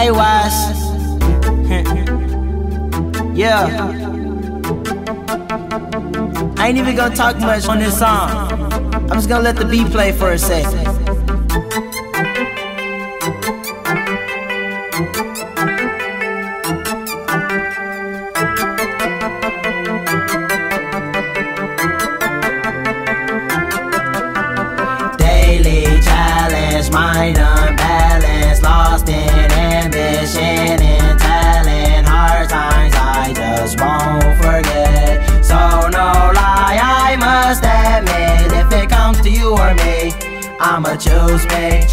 Hey, Wise. Yeah. I ain't even gonna talk much on this song. I'm just gonna let the beat play for a sec. Daily challenge, mind unbalanced, lost in ambition and talent. Hard times I just won't forget. So no lie, I must admit, if it comes to you or me, I'ma choose me.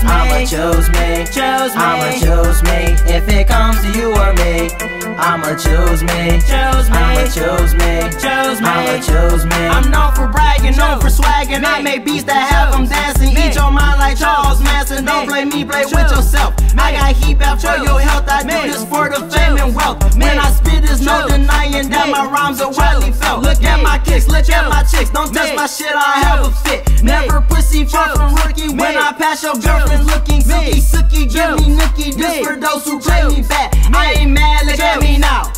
I'ma choose me. I'ma choose me. If it comes to you or me, I'ma choose me. I'ma choose me. I'ma choose me. I'm known for bragging, known for swagging. I make beats that have them dancing. Eat your mind like Charles Manson. Don't play me, play with yourself. I got heat back for your health. I do this for the fame and wealth. When I spit, there's no denying that my rhymes are widely felt. Look at my kicks, look at my chicks. Don't touch my shit, I have a fit. Never pussy, far from rookie. When I pass your girlfriend looking silky, sookie, give me nookie. This for those who play me back. I ain't mad, look at me now.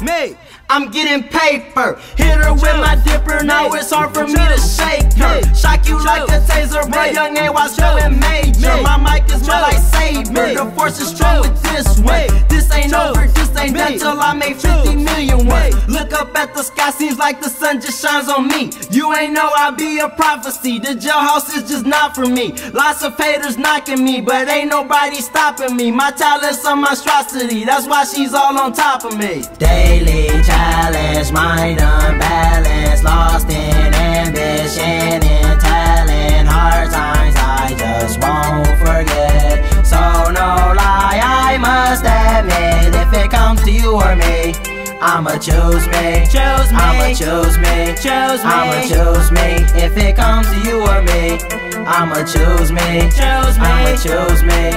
I'm getting paper. Hit her with my dipper, now it's hard for me to shake her. Shock you like a taser, bro. Young A.Y. spelling major. My mic is my lightsaber. The force is strong with this way. This ain't over, this ain't done till I make 50 million ones. Look up at the sky, seems like the sun just shines on me. You ain't know I be a prophecy. The jailhouse is just not for me. Lots of haters knocking me, but ain't nobody stopping me. My talent's a monstrosity, that's why she's all on top of me. Daily challenge, mind unbalanced, lost in ambition and talent. Hard times I just won't forget. So no lie, I must admit, if it comes to you or me, I'ma choose me. I'ma choose me. I'ma choose me. If it comes to you or me, I'ma choose me. I'ma choose me.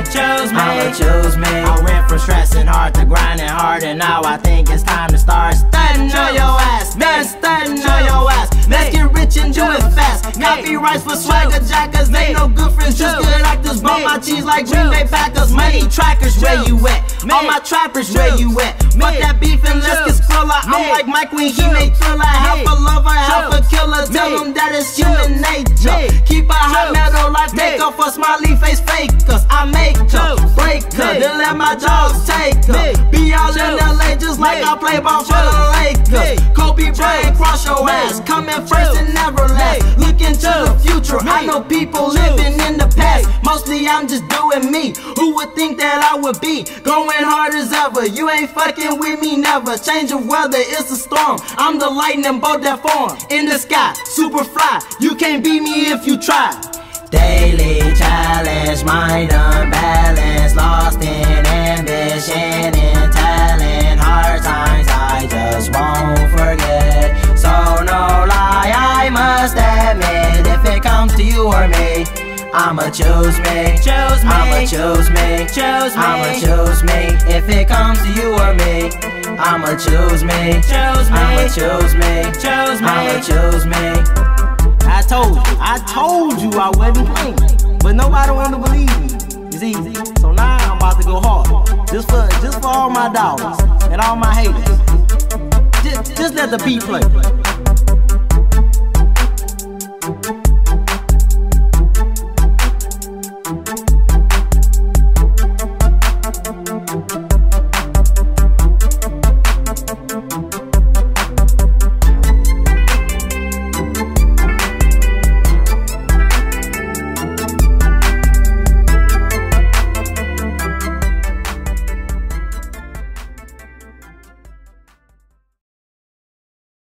I'ma choose me. I went from stressing hard to grinding hard, and now I think it's time to start stunting on your ass. Man, stunting on your ass. Let's get rich and do it fast. Copyrights for swagger jackers. They no good friends, just good actors. Bump my cheese like Green Bay Packers. Money trackers, where you at? All my trappers, where you at? Fuck that beef and let's get Skrilla. I'm like Mike when he made Thriller. Half a lover, half a killer. Tell them that it's human nature. Keep a hot metal life, take off a smiley face fakers. I make her, break her, then let my dogs take her. Be all in LA just like I play ball for the Lakers. Kobe Bryant, cross your ass. Coming first and never last. Look into the future, I know people living in the past. Mostly I'm just doing me. Who would think that I would be going hard as ever? You ain't fucking with me, never. Change of weather, it's a storm. I'm the lightning bolt that form in the sky, super fly. You can't beat me if you try. Daily challenge, mind unbalanced, lost in ambition and talent. Hard times I just won't forget. So no lie, I must admit, if it comes to you or me, I'ma choose me. I'ma choose me. I'ma choose me. If it comes to you or me, I'ma choose me. I'ma choose me. I'ma choose me. I told you I wasn't playing, but nobody wanted to believe me. You see, so now I'm about to go hard, just for all my dogs and all my haters. Just let the beat play.